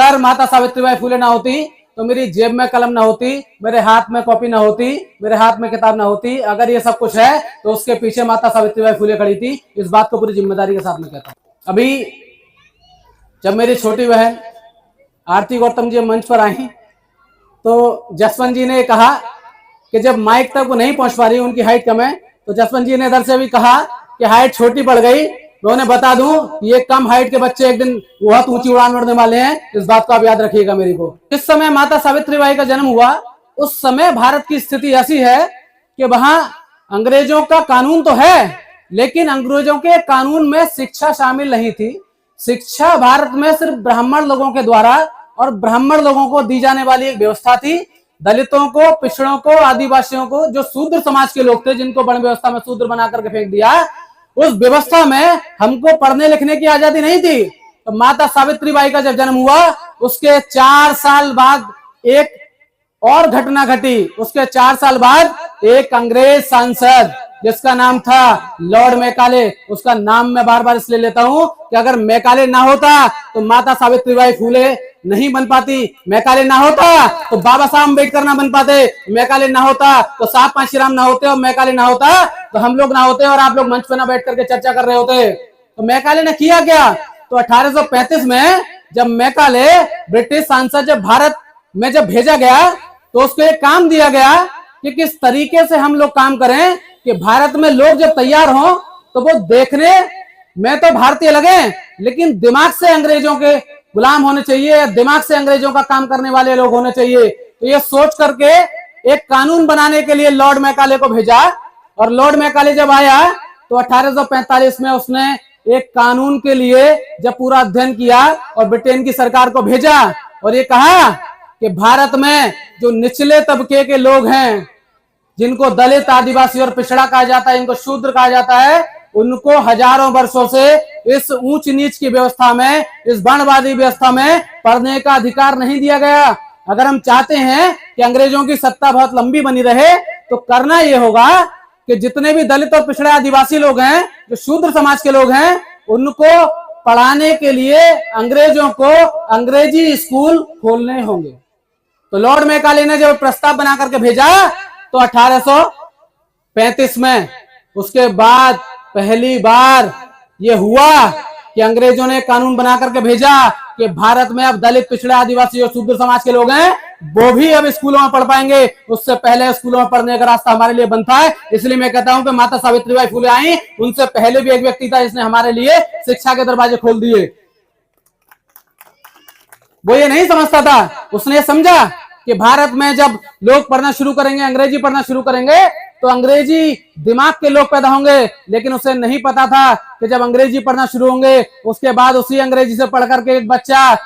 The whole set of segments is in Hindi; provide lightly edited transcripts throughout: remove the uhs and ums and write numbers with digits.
अगर माता सावित्रीबाई फुले ना होती तो मेरी जेब में कलम ना होती, मेरे हाथ में कॉपी ना होती, मेरे हाथ में किताब ना होती। अगर ये सब कुछ है तो उसके पीछे माता सावित्रीबाई फुले खड़ी थी। इस बात को पूरी जिम्मेदारी के साथ में कहता हूं। अभी जब मेरी छोटी बहन आरती गौतम जी मंच पर आई तो जसवंत जी ने कहा कि जब माइक तक वो नहीं पहुंच पा रही, उनकी हाइट कम है, तो जसवंत जी ने इधर से भी कहा कि हाइट छोटी पड़ गई। मैं उन्हें बता दूं ये कम हाइट के बच्चे एक दिन बहुत ऊंची उड़ान उड़ने वाले हैं, इस बात को आप याद रखिएगा मेरे को। जिस समय माता सावित्रीबाई का जन्म हुआ उस समय भारत की स्थिति ऐसी है कि वहां अंग्रेजों का कानून तो है, लेकिन अंग्रेजों के कानून में शिक्षा शामिल नहीं थी। शिक्षा भारत में सिर्फ ब्राह्मण लोगों के द्वारा और ब्राह्मण लोगों को दी जाने वाली एक व्यवस्था थी। दलितों को, पिछड़ों को, आदिवासियों को, जो शूद्र समाज के लोग थे जिनको वर्ण व्यवस्था में शूद्र बना करके फेंक दिया, उस व्यवस्था में हमको पढ़ने लिखने की आजादी नहीं थी। तो माता सावित्रीबाई का जब जन्म हुआ उसके 4 साल बाद एक और घटना घटी। उसके 4 साल बाद एक अंग्रेज सांसद जिसका नाम था लॉर्ड मैकाले, उसका नाम मैं बार बार इसलिए लेता हूं कि अगर मैकाले ना होता तो माता सावित्रीबाई फुले नहीं बन पाती, मैकाले ना होता तो बाबा साहब अम्बेडकर ना बन पाते, मैकाले ना होता तो साहब कांशीराम ना होते, और मैकाले ना होता तो हम लोग ना होते और आप लोग मंच पर ना बैठ करके चर्चा कर रहे होते। तो मैकाले ने किया क्या? तो 1835 में जब मैकाले ब्रिटिश सांसद जब भारत में जब भेजा गया तो उसको एक काम दिया गया कि किस तरीके से हम लोग काम करें कि भारत में लोग जब तैयार हों तो वो देखने में तो भारतीय लगे लेकिन दिमाग से अंग्रेजों के गुलाम होने चाहिए, दिमाग से अंग्रेजों का काम करने वाले लोग होने चाहिए। तो ये सोच करके एक कानून बनाने के लिए लॉर्ड मैकाले को भेजा, और लॉर्ड मैकाले जब आया तो 1845 में उसने एक कानून के लिए जब पूरा अध्ययन किया और ब्रिटेन की सरकार को भेजा और ये कहा कि भारत में जो निचले तबके के लोग हैं, जिनको दलित, आदिवासी और पिछड़ा कहा जाता है, इनको शूद्र कहा जाता है, उनको हजारों वर्षों से इस ऊंच नीच की व्यवस्था में, इस वर्णवादी व्यवस्था में पढ़ने का अधिकार नहीं दिया गया। अगर हम चाहते हैं कि अंग्रेजों की सत्ता बहुत लंबी बनी रहे तो करना यह होगा कि जितने भी दलित और पिछड़े आदिवासी लोग हैं, जो शूद्र समाज के लोग हैं, उनको पढ़ाने के लिए अंग्रेजों को अंग्रेजी स्कूल खोलने होंगे। तो लॉर्ड मैकाले ने जब प्रस्ताव बना करके भेजा तो 1835 में उसके बाद पहली बार यह हुआ कि अंग्रेजों ने कानून बना करके भेजा कि भारत में अब दलित, पिछड़े, आदिवासी और शूद्र समाज के लोग हैं वो भी अब स्कूलों में पढ़ पाएंगे। उससे पहले स्कूलों में पढ़ने का रास्ता हमारे लिए बंद था। इसलिए मैं कहता हूं कि माता सावित्रीबाई फुले आई, उनसे पहले भी एक व्यक्ति था जिसने हमारे लिए शिक्षा के दरवाजे खोल दिए। वो ये नहीं समझता था, उसने समझा कि भारत में जब लोग पढ़ना शुरू करेंगे, अंग्रेजी पढ़ना शुरू करेंगे तो अंग्रेजी दिमाग के लोग पैदा होंगे। लेकिन उसे नहीं पता था कि जब अंग्रेजी पढ़ना शुरू होंगे उसके बाद उसी अंग्रेजी से पढ़ करके एक बच्चा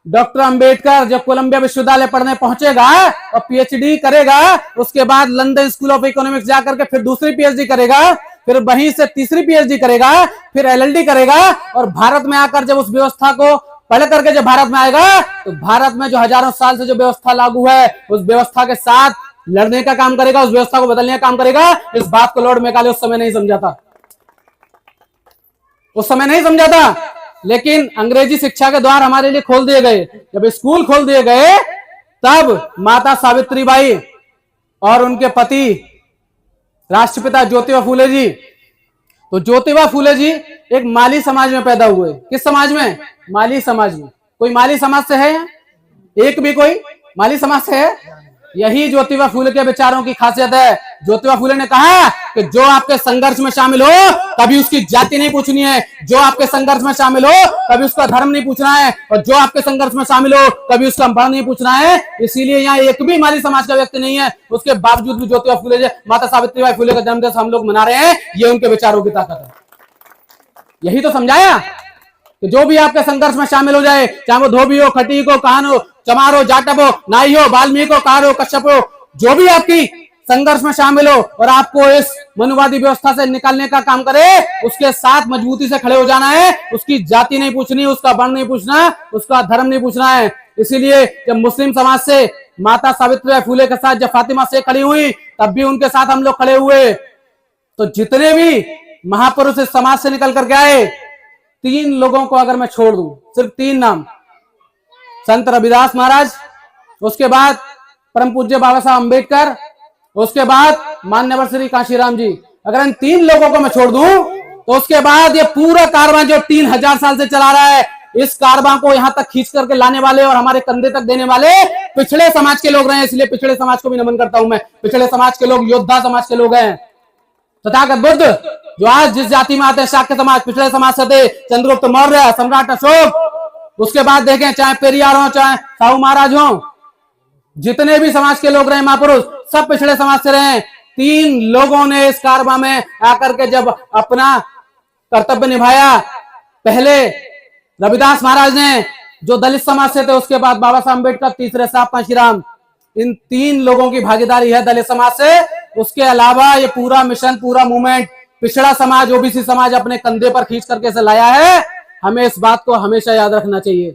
डॉक्टर अंबेडकर जब कोलंबिया विश्वविद्यालय पढ़ने पहुंचेगा और पीएचडी करेगा, उसके बाद लंदन स्कूल ऑफ इकोनॉमिक्स जाकर के फिर दूसरी पीएचडी करेगा, फिर वहीं से तीसरी पीएचडी करेगा, फिर एलएलडी करेगा, और भारत में आकर जब उस व्यवस्था को पढ़ करके जब भारत में आएगा तो भारत में जो हजारों साल से जो व्यवस्था लागू है उस व्यवस्था के साथ लड़ने का काम करेगा, उस व्यवस्था को बदलने का काम करेगा। इस बात को लॉर्ड मैकाले उस समय नहीं समझा था, उस समय नहीं समझा था। लेकिन अंग्रेजी शिक्षा के द्वार हमारे लिए खोल दिए गए। जब स्कूल खोल दिए गए तब माता सावित्रीबाई और उनके पति राष्ट्रपिता ज्योतिबा फूले जी, तो ज्योतिबा फूले जी एक माली समाज में पैदा हुए। किस समाज में? माली समाज में। कोई माली समाज से है? एक भी कोई माली समाज से है? यही ज्योतिबा फूले के विचारों की खासियत है। ज्योतिबा फूले ने कहा कि जो आपके संघर्ष में शामिल हो कभी उसकी जाति नहीं पूछनी है, जो आपके संघर्ष में शामिल हो कभी उसका धर्म नहीं पूछना है, और जो आपके संघर्ष में शामिल हो कभी उसका वर्ण नहीं पूछना है। इसीलिए यहाँ एक भी माली समाज का व्यक्ति नहीं है, उसके बावजूद भी ज्योतिबा फूले, माता सावित्रीबाई फूले का जन्मदिवस हम लोग मना रहे हैं। ये उनके विचारों की ताकत है। यही तो समझाया कि जो भी आपके संघर्ष में शामिल हो जाए, चाहे वो धोबी हो, खटीक हो, काहन हो, चमार हो, जाटव हो, नाई हो, वाल्मीकि हो, कार हो, कश्यप हो, जो भी आपकी संघर्ष में शामिल हो और आपको इस मनुवादी व्यवस्था से निकालने का काम करे, उसके साथ मजबूती से खड़े हो जाना है। उसकी जाति नहीं पूछनी, उसका वर्ण नहीं पूछना, उसका धर्म नहीं पूछना है। इसीलिए जब मुस्लिम समाज से माता सावित्रीबाई फुले के साथ जब फातिमा शेख खड़ी हुई तब भी उनके साथ हम लोग खड़े हुए। तो जितने भी महापुरुष इस समाज से निकल करके आए, 3 लोगों को अगर मैं छोड़ दूं, सिर्फ 3 नाम, संत रविदास महाराज, उसके बाद परम पूज्य बाबा साहब अम्बेडकर, उसके बाद मान्यवर श्री कांशीराम जी। अगर इन 3 लोगों को मैं छोड़ दूं तो उसके बाद ये पूरा कारवां जो 3000 साल से चला रहा है, इस कारवां को यहां तक खींच करके लाने वाले और हमारे कंधे तक देने वाले पिछड़े समाज के लोग रहे हैं। इसलिए पिछड़े समाज को भी नमन करता हूं मैं। पिछड़े समाज के लोग योद्धा समाज के लोग हैं। तथागत बुद्ध जो आज जिस जाति में आते हैं, शाक्य समाज, पिछड़े समाज से थे। चंद्रगुप्त मौर्य, सम्राट अशोक, उसके बाद देखें चाहे पेरियार हो, चाहे साहू महाराज हो, जितने भी समाज के लोग रहे महापुरुष, सब पिछड़े समाज से रहे। 3 लोगों ने इस कारवां में आकर के जब अपना कर्तव्य निभाया, पहले रविदास महाराज ने जो दलित समाज से थे, उसके बाद बाबा साहब अम्बेडकर, तीसरे साहब कांशीराम। इन 3 लोगों की भागीदारी है दलित समाज से। उसके अलावा ये पूरा मिशन, पूरा मूवमेंट पिछड़ा समाज, ओबीसी समाज अपने कंधे पर खींच करके से लाया है। हमें इस बात को हमेशा याद रखना चाहिए।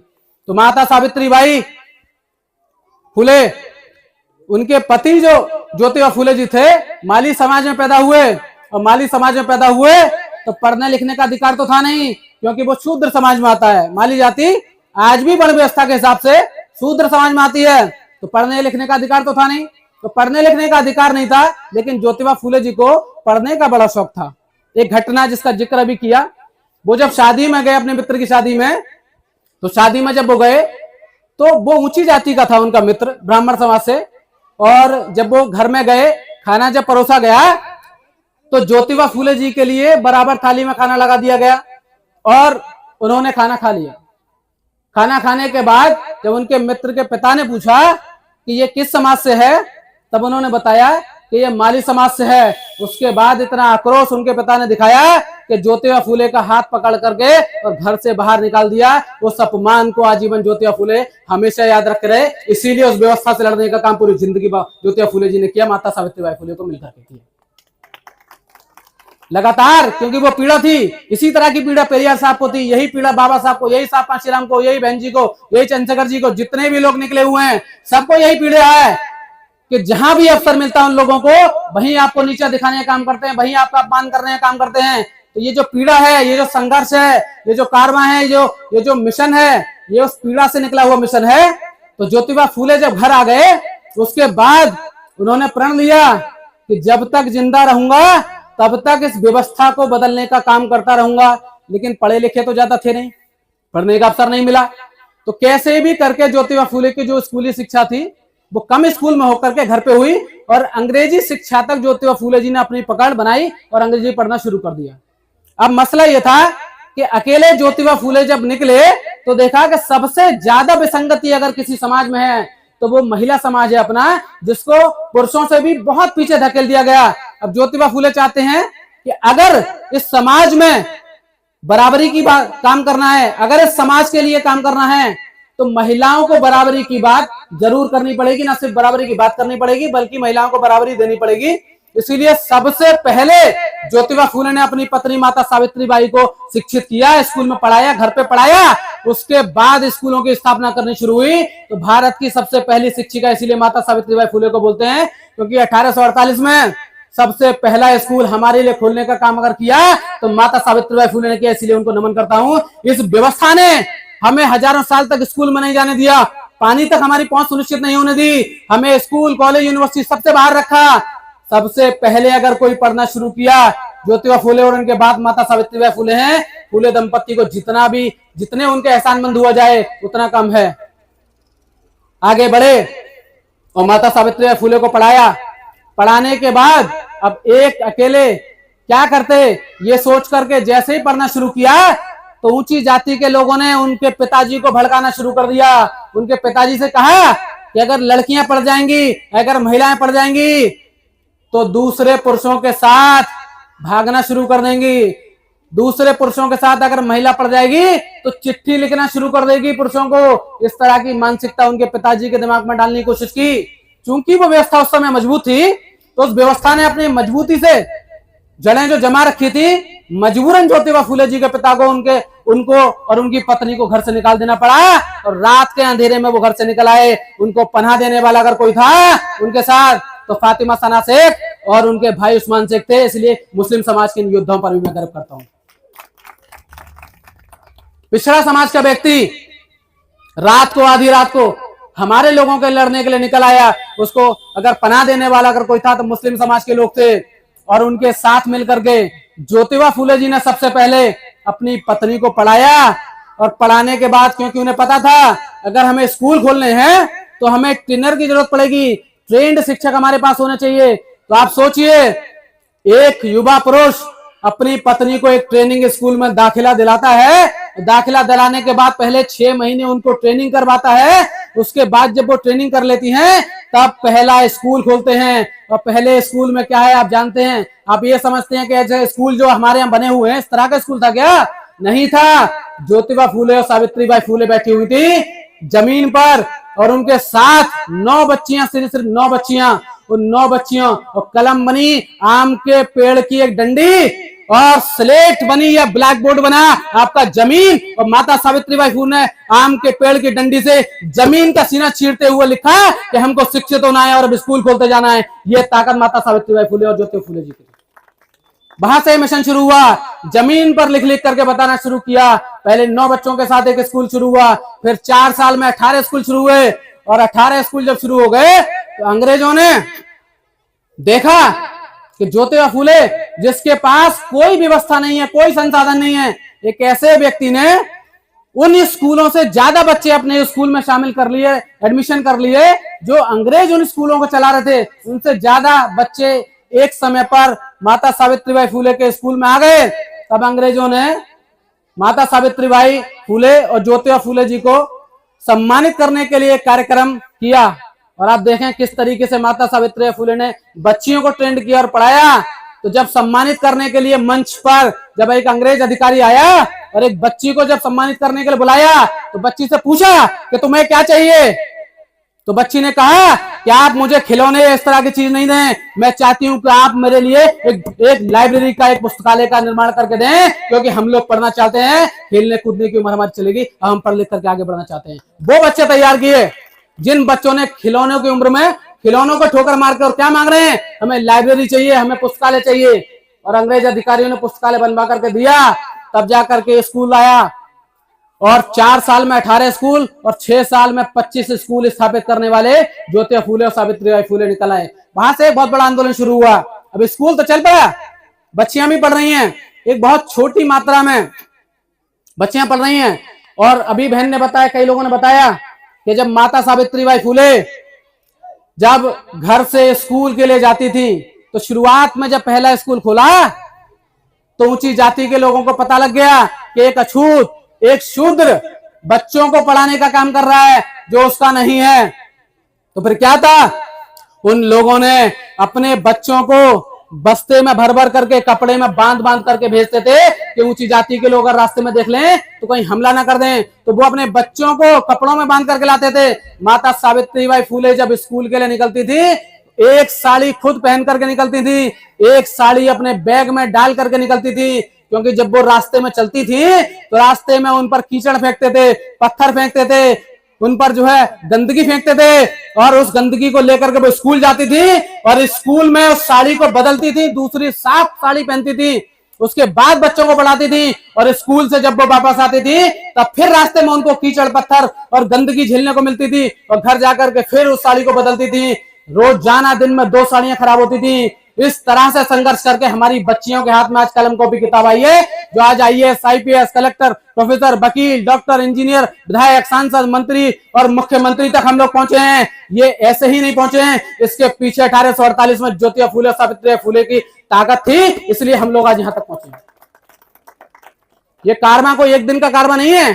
तो माता सावित्रीबाई फुले, उनके पति जो ज्योतिबा फुले जी थे, माली समाज में पैदा हुए, और माली समाज में पैदा हुए तो पढ़ने लिखने का अधिकार तो था नहीं, क्योंकि वो शूद्र समाज में आता है। माली जाति आज भी वर्ण व्यवस्था के हिसाब से शूद्र समाज में आती है, तो पढ़ने लिखने का अधिकार तो था नहीं। तो पढ़ने लिखने का अधिकार नहीं था, लेकिन ज्योतिबा फुले जी को पढ़ने का बड़ा शौक था। एक घटना जिसका जिक्र अभी किया, वो जब शादी में गए अपने मित्र की शादी में, तो शादी में जब वो गए तो वो ऊंची जाति का था उनका मित्र, ब्राह्मण समाज से। और जब वो घर में गए, खाना जब परोसा गया तो ज्योतिबा फुले जी के लिए बराबर थाली में खाना लगा दिया गया और उन्होंने खाना खा लिया। खाना खाने के बाद जब उनके मित्र के पिता ने पूछा कि ये किस समाज से है, तब उन्होंने बताया कि ये माली समाज से है। उसके बाद इतना आक्रोश उनके पिता ने दिखाया कि ज्योतिबा फुले का हाथ पकड़ करके और घर से बाहर निकाल दिया। उस अपमान को आजीवन ज्योतिबा फुले हमेशा याद रख रहे। इसीलिए उस व्यवस्था से लड़ने का काम पूरी जिंदगी ज्योतिबा फुले जी ने किया, माता सावित्रीबाई फुले को मिलकर के किया लगातार, क्योंकि वो पीड़ा थी। इसी तरह की पीड़ा पेरियार साहब को थी, यही पीड़ा बाबा साहब को, यही साहब कांशीराम को, यही बहन जी को, यही चंद्रशेखर जी को, जितने भी लोग निकले हुए हैं सबको यही पीड़ा है कि जहां भी अवसर मिलता है उन लोगों को वहीं आपको नीचा दिखाने का काम करते हैं, वहीं आपका अपमान करने का काम करते हैं। तो ये जो पीड़ा है, ये जो संघर्ष है, ये जो कारवां है, ये जो मिशन है, ये उस पीड़ा से निकला हुआ मिशन है। तो ज्योतिबा फुले जब घर आ गए, उसके बाद उन्होंने प्रण लिया कि जब तक जिंदा रहूंगा तब तक इस व्यवस्था को बदलने का काम करता रहूंगा। लेकिन पढ़े लिखे तो ज्यादा थे नहीं, पढ़ने का अवसर नहीं मिला। तो कैसे भी करके ज्योतिबा फुले की जो स्कूली शिक्षा थी वो कम स्कूल में होकर के घर पे हुई, और अंग्रेजी शिक्षा तक ज्योतिबा फुले जी ने अपनी पकड़ बनाई और अंग्रेजी पढ़ना शुरू कर दिया। अब मसला यह था कि अकेले ज्योतिबा फुले जब निकले तो देखा कि सबसे ज्यादा विसंगति अगर किसी समाज में है तो वो महिला समाज है अपना, जिसको पुरुषों से भी बहुत पीछे धकेल दिया गया। अब ज्योतिबा फुले चाहते हैं कि अगर इस समाज में बराबरी की बात काम करना है, अगर इस समाज के लिए काम करना है, तो महिलाओं को बराबरी की बात जरूर करनी पड़ेगी। ना सिर्फ बराबरी की बात करनी पड़ेगी, बल्कि महिलाओं को बराबरी देनी पड़ेगी। इसीलिए सबसे पहले ज्योतिबा फुले ने अपनी पत्नी माता सावित्रीबाई को शिक्षित किया, स्कूल में पढ़ाया, घर पे पढ़ाया। उसके बाद स्कूलों की स्थापना करनी शुरू हुई। तो भारत की सबसे पहली शिक्षिका इसीलिए माता सावित्रीबाई फुले को बोलते हैं, क्योंकि 1848 में सबसे पहला स्कूल हमारे लिए खोलने का काम अगर किया तो माता सावित्रीबाई फुले ने किया। इसलिए उनको नमन करता हूं। इस व्यवस्था ने हमें हजारों साल तक स्कूल में नहीं जाने दिया, पानी तक हमारी पहुंच सुनिश्चित नहीं होने दी, हमें स्कूल, कॉलेज, यूनिवर्सिटी सबसे बाहर रखा। सबसे पहले अगर कोई पढ़ना शुरू किया ज्योतिबा फुले, और उनके बाद माता सावित्रीबाई फुले हैं। फुले दंपत्ति को जितने उनके एहसानमंद हुआ जाए उतना कम है। आगे बढ़े और माता सावित्रीबाई फुले को पढ़ाया। पढ़ाने के बाद अब एक अकेले क्या करते, ये सोच करके जैसे ही पढ़ना शुरू किया तो ऊंची जाति के लोगों ने उनके पिताजी को भड़काना शुरू कर दिया। उनके पिताजी से कहा कि अगर लड़कियां पढ़ जाएंगी, अगर महिलाएं पढ़ जाएंगी तो दूसरे पुरुषों के साथ भागना शुरू कर देंगी। दूसरे पुरुषों के साथ अगर महिला पड़ जाएगी तो चिट्ठी लिखना शुरू कर देगी पुरुषों को। इस तरह की मानसिकता उनके पिताजी के दिमाग में डालने की कोशिश की। चूंकि वो व्यवस्था उस समय मजबूत थी, तो उस व्यवस्था ने अपनी मजबूती से जड़ें जो जमा रखी थी, मजबूरन ज्योतिबा फुले जी के पिता को उनको और उनकी पत्नी को घर से निकाल देना पड़ा। और रात के अंधेरे में वो घर से निकल आए। उनको पनाह देने वाला अगर कोई था उनके साथ तो फातिमा सना शेख और उनके भाई उस्मान शेख थे। इसलिए मुस्लिम समाज के इन योद्धाओं पर भी मैं गर्व करता हूं। पिछड़ा समाज का व्यक्ति रात को, आधी रात को हमारे लोगों के लड़ने के लिए निकल आया। उसको अगर पनाह देने वाला अगर कोई था तो मुस्लिम समाज के लोग थे, और उनके साथ मिलकर के ज्योतिबा फूले जी ने सबसे पहले अपनी पत्नी को पढ़ाया। और पढ़ाने के बाद, क्योंकि उन्हें पता था अगर हमें स्कूल खोलने हैं तो हमें ट्रेनर की जरूरत पड़ेगी, ट्रेंड शिक्षक हमारे पास होने चाहिए। तो आप सोचिए, एक युवा पुरुष अपनी पत्नी को एक ट्रेनिंग स्कूल में दाखिला दिलाता है। दाखिला दिलाने के बाद पहले 6 महीने उनको ट्रेनिंग करवाता है। उसके बाद जब वो ट्रेनिंग कर लेती हैं तब पहला स्कूल खोलते हैं। और पहले स्कूल में क्या है आप जानते हैं? आप ये समझते हैं कि ऐसे स्कूल जो हमारे यहाँ बने हुए हैं इस तरह का स्कूल था क्या? नहीं था। ज्योतिबा फूले और सावित्रीबाई फूले बैठी हुई थी जमीन पर, और उनके साथ 9 बच्चियां, सिर्फ 9 बच्चियां, उन 9 बच्चियों और कलम बनी आम के पेड़ की एक डंडी, और स्लेट बनी या ब्लैक बोर्ड बना आपका जमीन। और माता सावित्रीबाई फूले ने आम के पेड़ की डंडी से जमीन का सीना चीरते हुए लिखा कि हमको शिक्षित होना है और अब स्कूल खोलते जाना है। ये ताकत माता सावित्रीबाई फूले और ज्योतिबा फूले जी की। वहां से मिशन शुरू हुआ, जमीन पर लिख लिख करके बताना शुरू किया। पहले 9 बच्चों के साथ एक स्कूल शुरू हुआ, फिर 4 साल में 18 स्कूल शुरू हुए। और 18 स्कूल जब शुरू हो गए तो अंग्रेजों ने देखा कि ज्योतिबा फूले, जिसके पास कोई व्यवस्था नहीं है, कोई संसाधन नहीं है, एक ऐसे व्यक्ति ने उन स्कूलों से ज्यादा बच्चे अपने स्कूल में शामिल कर लिए, एडमिशन कर लिए। जो अंग्रेज उन स्कूलों को चला रहे थे उनसे ज्यादा बच्चे एक समय पर माता सावित्रीबाई फूले के स्कूल में आ गए। तब अंग्रेजों ने माता सावित्रीबाई फूले और ज्योतिबा फूले जी को सम्मानित करने के लिए कार्यक्रम किया। और आप देखें किस तरीके से माता सावित्रीबाई फूले ने बच्चियों को ट्रेंड किया और पढ़ाया। तो जब सम्मानित करने के लिए मंच पर जब एक अंग्रेज अधिकारी आया और एक बच्ची को जब सम्मानित करने के लिए बुलाया तो बच्ची से पूछा कि तुम्हें क्या चाहिए? तो बच्ची ने कहा कि आप मुझे खिलौने इस तरह की चीज नहीं दें, मैं चाहती हूं कि आप मेरे लिए एक लाइब्रेरी का, एक पुस्तकालय का निर्माण करके दें, क्योंकि हम लोग पढ़ना चाहते हैं, खेलने कूदने की उम्र हमारी चलेगी, हम पढ़ लिख करके आगे बढ़ना चाहते हैं। वो बच्चे तैयार किए जिन बच्चों ने खिलौनों की उम्र में खिलौनों को ठोकर मार कर, और क्या मांग रहे हैं? हमें लाइब्रेरी चाहिए, हमें पुस्तकालय चाहिए। और अंग्रेज अधिकारियों ने पुस्तकालय बनवा करके दिया, तब जाकर के स्कूल आया। और 4 साल में 18 स्कूल और 6 साल में 25 स्कूल स्थापित करने वाले ज्योतिबा फूले और सावित्रीबाई फूले निकल आए। वहां से बहुत बड़ा आंदोलन शुरू हुआ। अब स्कूल तो चल पड़ा, बच्चियां भी पढ़ रही हैं, एक बहुत छोटी मात्रा में बच्चियां पढ़ रही हैं। और अभी बहन ने बताया, कई लोगों ने बताया कि जब माता सावित्रीबाई फूले जब घर से स्कूल के लिए जाती थी तो शुरुआत में जब पहला स्कूल खोला तो ऊंची जाति के लोगों को पता लग गया कि एक अछूत, एक शूद्र बच्चों को पढ़ाने का काम कर रहा है जो उसका नहीं है। तो फिर क्या था? उन लोगों ने अपने बच्चों को बस्ते में भर भर करके, कपड़े में बांध बांध करके भेजते थे कि ऊंची जाति के लोग अगर रास्ते में देख लें तो कहीं हमला ना कर दें। तो वो अपने बच्चों को कपड़ों में बांध करके लाते थे। माता सावित्रीबाई फूले जब स्कूल के लिए निकलती थी, एक साड़ी खुद पहन करके निकलती थी, एक साड़ी अपने बैग में डाल करके निकलती थी, क्योंकि जब वो रास्ते में चलती थी तो रास्ते में उन पर कीचड़ फेंकते थे, पत्थर फेंकते थे, उन पर जो है गंदगी फेंकते थे। और उस गंदगी को लेकर के वो स्कूल जाती थी और स्कूल में उस साड़ी को बदलती थी, दूसरी साफ साड़ी पहनती थी, उसके बाद बच्चों को पढ़ाती थी। और स्कूल से जब वो वापस आती थी तब फिर रास्ते में उनको कीचड़ पत्थर और गंदगी झेलने को मिलती थी, और घर जाकर के फिर उस साड़ी को बदलती थी। रोजाना दिन में 2 साड़ियां खराब होती थी। इस तरह से संघर्ष करके हमारी बच्चियों के हाथ में आज कलम कॉपी किताब आई है, जो आज IAS, IPS, कलेक्टर, प्रोफेसर, वकील, डॉक्टर, इंजीनियर, विधायक, सांसद, मंत्री और मुख्यमंत्री तक हम लोग पहुंचे हैं। ये ऐसे ही नहीं पहुंचे हैं, इसके पीछे 1848 में ज्योतिबा फूले और सावित्रीबाई फूले की ताकत थी, इसलिए हम लोग आज यहां तक पहुंचे हैं। ये कारवा कोई एक दिन का कारवा नहीं है,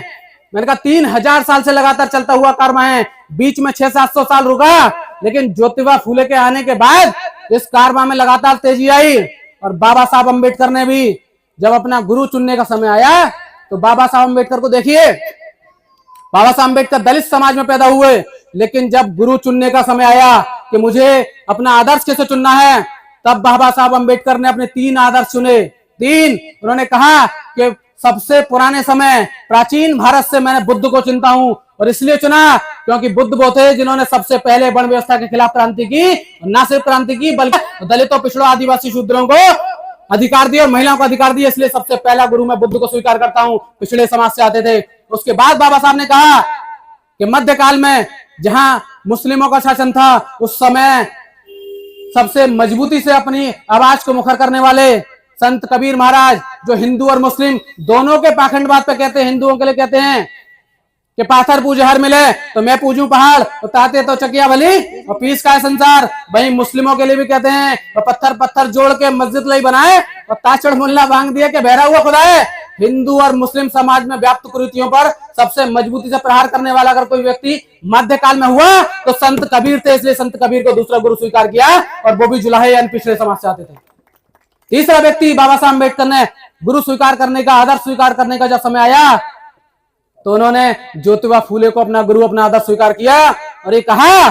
मैंने कहा 3000 साल से लगातार चलता हुआ कारवा है। बीच में 600-700 साल रुका, लेकिन ज्योतिबा फूले के आने के बाद इस कारवा में लगातार तेजी आई। और बाबा साहब अम्बेडकर ने भी जब अपना गुरु चुनने का समय आया तो बाबा साहब अम्बेडकर को देखिए, बाबा साहब अम्बेडकर दलित समाज में पैदा हुए, लेकिन जब गुरु चुनने का समय आया कि मुझे अपना आदर्श कैसे चुनना है, तब बाबा साहब अम्बेडकर ने अपने 3 आदर्श चुने। 3 उन्होंने कहा कि सबसे पुराने समय प्राचीन भारत से मैंने बुद्ध को चुनता हूं, और इसलिए चुना क्योंकि बुद्ध वो थे जिन्होंने सबसे पहले वर्ण व्यवस्था के खिलाफ क्रांति की, ना सिर्फ क्रांति की बल्कि दलितों, पिछड़ों, आदिवासी, शूद्रों को अधिकार दिए और महिलाओं को अधिकार दिए। इसलिए सबसे पहला गुरु मैं बुद्ध को स्वीकार करता हूं, पिछड़े समाज से आते थे। उसके बाद बाबा साहब ने कहा कि मध्यकाल में जहां मुस्लिमों का शासन था, उस समय सबसे मजबूती से अपनी आवाज को मुखर करने वाले संत कबीर महाराज, जो हिंदू और मुस्लिम दोनों के पाखंडवाद पे कहते हैं, हिंदुओं के लिए कहते हैं कि पाथर पूजे हर मिले तो मैं पूजूं पहाड़, तो ताते तो चकिया भली और पीस का है संसार। वहीं मुस्लिमों के लिए भी कहते हैं तो पत्थर पत्थर जोड़ के मस्जिद लाई बनाए और ताचड़ मुल्ला बांग दिया कि बहरा हुआ खुदा है। हिंदू और मुस्लिम समाज में व्याप्त कुरीतियों पर सबसे मजबूती से प्रहार करने वाला अगर कोई व्यक्ति मध्यकाल में हुआ तो संत कबीर थे। इसलिए संत कबीर को दूसरा गुरु स्वीकार किया और वो भी जुलाहे यानी पिछड़े समाज से आते थे। तीसरा व्यक्ति बाबा साहब अम्बेडकर ने गुरु स्वीकार करने का, आदर्श स्वीकार करने का जब समय आया तो उन्होंने ज्योतिबा फूले को अपना गुरु, अपना आदर्श स्वीकार किया और ये कहा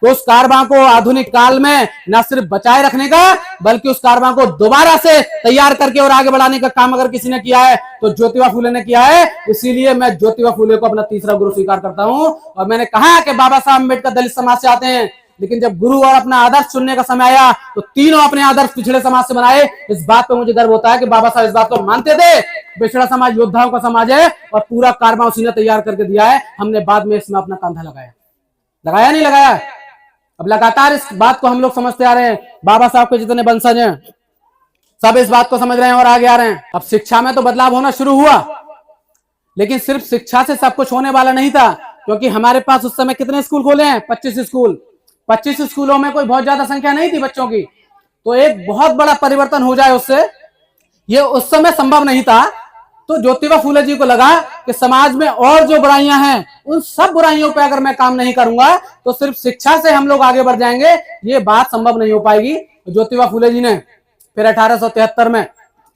तो उस कारवां को आधुनिक काल में न सिर्फ बचाए रखने का बल्कि उस कारवां को दोबारा से तैयार करके और आगे बढ़ाने का काम अगर किसी ने किया है तो ज्योतिबा फूले ने किया है। इसीलिए मैं ज्योतिबा फूले को अपना तीसरा गुरु स्वीकार करता हूं। और मैंने कहा कि बाबा साहब अम्बेडकर दलित समाज से आते हैं, लेकिन जब गुरु और अपना आदर्श चुनने का समय आया तो तीनों अपने आदर्श पिछड़े समाज से बनाए। इस बात पर मुझे गर्व होता है कि बाबा साहब इस बात को मानते थे, पिछड़ा समाज योद्धाओं का समाज है और पूरा कारवां उसी ने तैयार करके दिया है। हमने बाद में इसमें अपना कंधा लगाया, लगाया नहीं लगाया। अब लगातार इस बात को हम लोग समझते आ रहे हैं, बाबा साहब के जितने वंशज हैं सब इस बात को समझ रहे हैं और आगे आ रहे हैं। अब शिक्षा में तो बदलाव होना शुरू हुआ, लेकिन सिर्फ शिक्षा से सब कुछ होने वाला नहीं था, क्योंकि हमारे पास उस समय कितने स्कूल खोले हैं? 25 स्कूल। 25 स्कूलों में कोई बहुत ज्यादा संख्या नहीं थी बच्चों की, तो एक बहुत बड़ा परिवर्तन हो जाए उससे, ये उस समय संभव नहीं था। तो ज्योतिबा फूले जी को लगा कि समाज में और जो बुराइयां हैं उन सब बुराइयों पे अगर मैं काम नहीं करूंगा तो सिर्फ शिक्षा से हम लोग आगे बढ़ जाएंगे, ये बात संभव नहीं हो पाएगी। ज्योतिबा फूले जी ने फिर 1873 में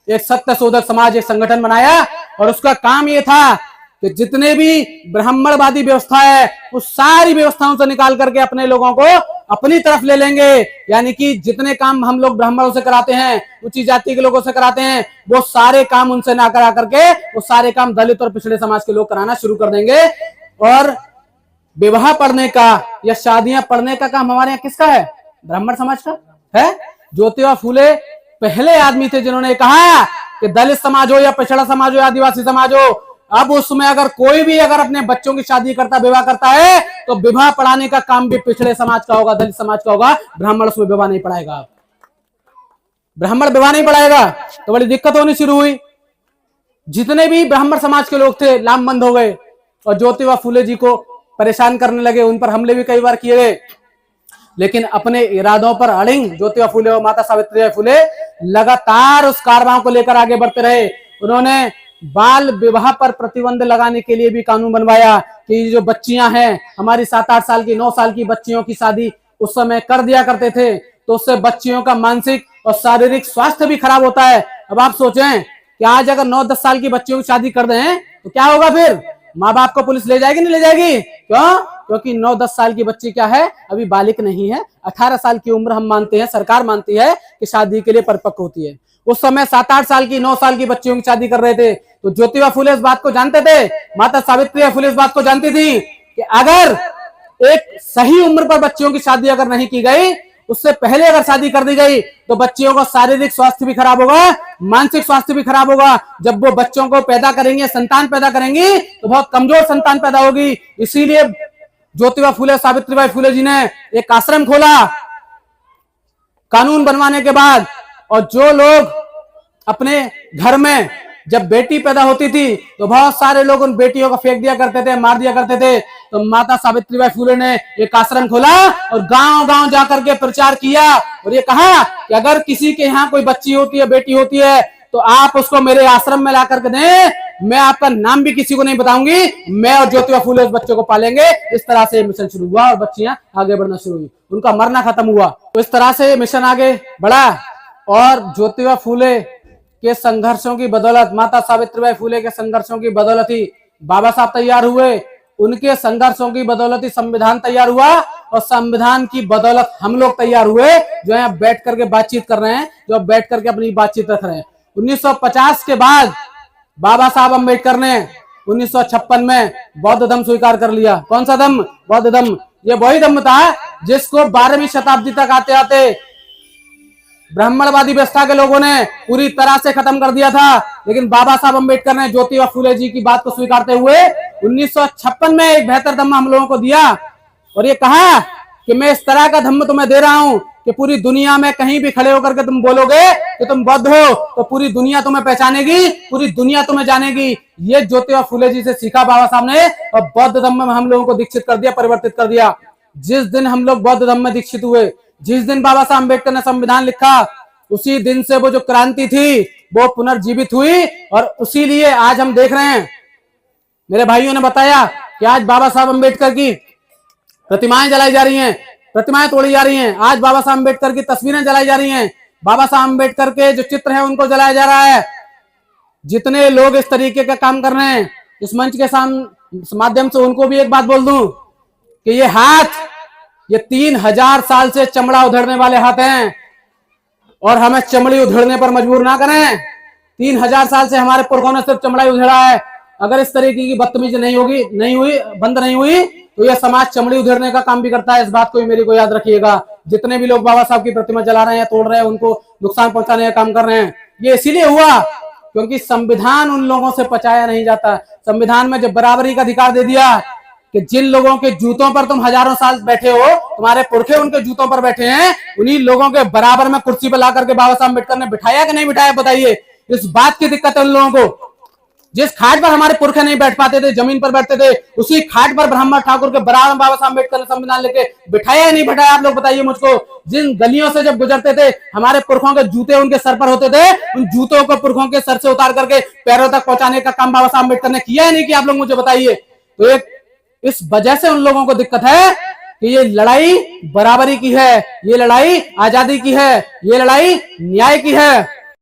एक सत्य शोधक समाज, एक संगठन बनाया और उसका काम ये था कि जितने भी ब्राह्मणवादी व्यवस्था है उस सारी व्यवस्थाओं से निकाल करके अपने लोगों को अपनी तरफ ले लेंगे। यानी कि जितने काम हम लोग ब्राह्मणों से कराते हैं, ऊंची जाति के लोगों से कराते हैं, वो सारे काम उनसे ना करा करके वो सारे काम दलित और पिछड़े समाज के लोग कराना शुरू कर देंगे। और विवाह पढ़ने का या शादियां पढ़ने का काम हमारे यहाँ किसका है? ब्राह्मण समाज का है। ज्योतिबा फूले पहले आदमी थे जिन्होंने कहा कि दलित समाज हो या पिछड़ा समाज हो या आदिवासी समाज हो, अब उसमें अगर कोई भी अगर अपने बच्चों की शादी करता, विवाह करता है तो विवाह पढ़ाने का काम भी पिछड़े समाज का होगा, दलित समाज का होगा। ब्राह्मण उसमें विवाह नहीं पढ़ाएगा, ब्राह्मण विवाह नहीं पढ़ाएगा। तो बड़ी दिक्कत होनी शुरू हुई। जितने भी ब्राह्मण समाज के लोग थे लामबंद हो गए और ज्योतिबा फूले जी को परेशान करने लगे। उन पर हमले भी कई बार किए गए, लेकिन अपने इरादों पर अड़िंग ज्योतिबा फूले और माता सावित्रीबाई फूले लगातार उस कारवां को लेकर आगे बढ़ते रहे। उन्होंने बाल विवाह पर प्रतिबंध लगाने के लिए भी कानून बनवाया कि जो बच्चियां हैं हमारी 7-8 साल की, 9 साल की बच्चियों की शादी उस समय कर दिया करते थे, तो उससे बच्चियों का मानसिक और शारीरिक स्वास्थ्य भी खराब होता है। अब आप सोचें कि आज अगर 9-10 साल की बच्चियों की शादी कर दें तो क्या होगा? फिर माँ बाप को पुलिस ले जाएगी नहीं ले जाएगी? क्यों? क्योंकि 9-10 साल की बच्ची क्या है, अभी बालिक नहीं है। 18 साल की उम्र हम मानते हैं, सरकार मानती है कि शादी के लिए परिपक्व होती है। उस समय 7-8 साल की, 9 साल की बच्चियों की शादी कर रहे थे। तो ज्योतिबा फूले इस बात को जानते थे, माता सावित्रीबाई फूले इस बात को जानती थी कि अगर एक सही उम्र पर बच्चियों की शादी अगर नहीं की गई, उससे पहले अगर शादी कर दी गई तो बच्चियों का शारीरिक स्वास्थ्य भी खराब होगा, मानसिक स्वास्थ्य भी खराब होगा। जब वो बच्चों को पैदा करेंगे, संतान पैदा करेंगी तो बहुत कमजोर संतान पैदा होगी। इसीलिए ज्योतिबा फूले, सावित्रीबाई फूले जी ने एक आश्रम खोला कानून बनवाने के बाद। और जो लोग अपने घर में जब बेटी पैदा होती थी तो बहुत सारे लोग उन बेटियों को फेंक दिया करते थे, मार दिया करते थे। तो माता सावित्रीबाई फूले ने एक आश्रम खोला और गांव-गांव जाकर के प्रचार किया और ये कहा कि अगर किसी के यहाँ कोई बच्ची होती है, बेटी होती है, तो आप उसको मेरे आश्रम में ला करके दें। मैं आपका नाम भी किसी को नहीं बताऊंगी, मैं और ज्योतिबा फूले उस बच्चों को पालेंगे। इस तरह से मिशन शुरू हुआ और बच्चियां आगे बढ़ना शुरू हुई, उनका मरना खत्म हुआ। तो इस तरह से मिशन आगे बढ़ा और ज्योतिबा फूले के संघर्षों की बदौलत, माता सावित्रीबाई फूले के संघर्षों की बदौलत ही बाबा साहब तैयार हुए। उनके संघर्षों की बदौलत ही संविधान तैयार हुआ और संविधान की बदौलत हम लोग तैयार हुए जो यहाँ बैठ करके बातचीत कर रहे हैं, जो बैठ करके अपनी बातचीत रख रहे हैं। 1950 के बाद बाबा साहब अम्बेडकर ने 1956 में बौद्ध धर्म स्वीकार कर लिया। कौन सा धर्म? बौद्ध धर्म। ये वही धर्म था जिसको 12वीं शताब्दी तक आते आते ब्राह्मणवादी व्यवस्था के लोगों ने पूरी तरह से खत्म कर दिया था। लेकिन बाबा साहब अम्बेडकर ने ज्योतिबा फूले जी की बात को स्वीकारते हुए 1956 में एक बेहतर धम्म हम लोगों को दिया और ये कहा कि मैं इस तरह का धम्म तुम्हें दे रहा हूं कि पूरी दुनिया में कहीं भी खड़े होकर के तुम बोलोगे कि तुम बौद्ध हो तो पूरी दुनिया तुम्हें पहचानेगी, पूरी दुनिया तुम्हें जानेगी। ये ज्योतिबा फूले जी से सीखा बाबा साहब ने और बौद्ध धम्म में हम लोगों को दीक्षित कर दिया, परिवर्तित कर दिया। जिस दिन हम लोग बौद्ध धम्म में दीक्षित हुए, जिस दिन बाबा साहब अम्बेडकर ने संविधान लिखा, उसी दिन से वो जो क्रांति थी वो पुनर्जीवित हुई। और उसी लिए आज हम देख रहे हैं, मेरे भाइयों ने बताया कि आज बाबा साहब अम्बेडकर की प्रतिमाएं जलाई जा रही हैं, प्रतिमाएं तोड़ी जा रही हैं। आज बाबा साहब अम्बेडकर की तस्वीरें जलाई जा रही हैं, बाबा साहब अम्बेडकर के जो चित्र हैं उनको जलाया जा रहा है। जितने लोग इस तरीके का काम कर रहे हैं, इस मंच के माध्यम से उनको भी एक बात बोल दूं कि ये हाथ, ये 3000 साल से चमड़ा उधेड़ने वाले हाथ हैं और हमें चमड़ी उधेड़ने पर मजबूर ना करें। 3000 साल से हमारे पुरखों ने सिर्फ चमड़ा ही उधेड़ा है। अगर इस तरीके की बदतमीजी बंद नहीं हुई तो यह समाज चमड़ी उधेड़ने का काम भी करता है। इस बात को भी मेरे को याद रखिएगा। जितने भी लोग बाबा साहब की प्रतिमा जला रहे हैं, तोड़ रहे हैं, उनको नुकसान पहुंचाने का काम कर रहे हैं, ये इसीलिए हुआ क्योंकि संविधान उन लोगों से पचाया नहीं जाता। संविधान में जब बराबरी का अधिकार दे दिया कि जिन लोगों के जूतों पर तुम हजारों साल बैठे हो, तुम्हारे पुरखे उनके जूतों पर बैठे हैं, उन्हीं लोगों के बराबर में कुर्सी पर ला करके बाबा साहब अम्बेडकर ने बिठाया कि नहीं बिठाया, बताइए। इस बात की दिक्कत है उन लोगों को। जिस खाट पर हमारे पुरखे नहीं बैठ पाते थे, जमीन पर बैठते थे, उसी खाट पर ब्रह्मा ठाकुर के बराबर बाबा साहब अम्बेडकर ने संविधान लेके बिठाया या नहीं बिठाया, आप लोग बताइए मुझको। जिन गलियों से जब गुजरते थे, हमारे पुरखों के जूते उनके सर पर होते थे, उन जूतों को पुरखों के सर से उतार करके पैरों तक पहुंचाने का काम बाबा साहब अम्बेडकर ने किया है नहीं किया, आप लोग मुझे बताइए। तो एक इस वजह से उन लोगों को दिक्कत है कि ये लड़ाई बराबरी की है, ये लड़ाई आजादी की है, ये लड़ाई न्याय की है।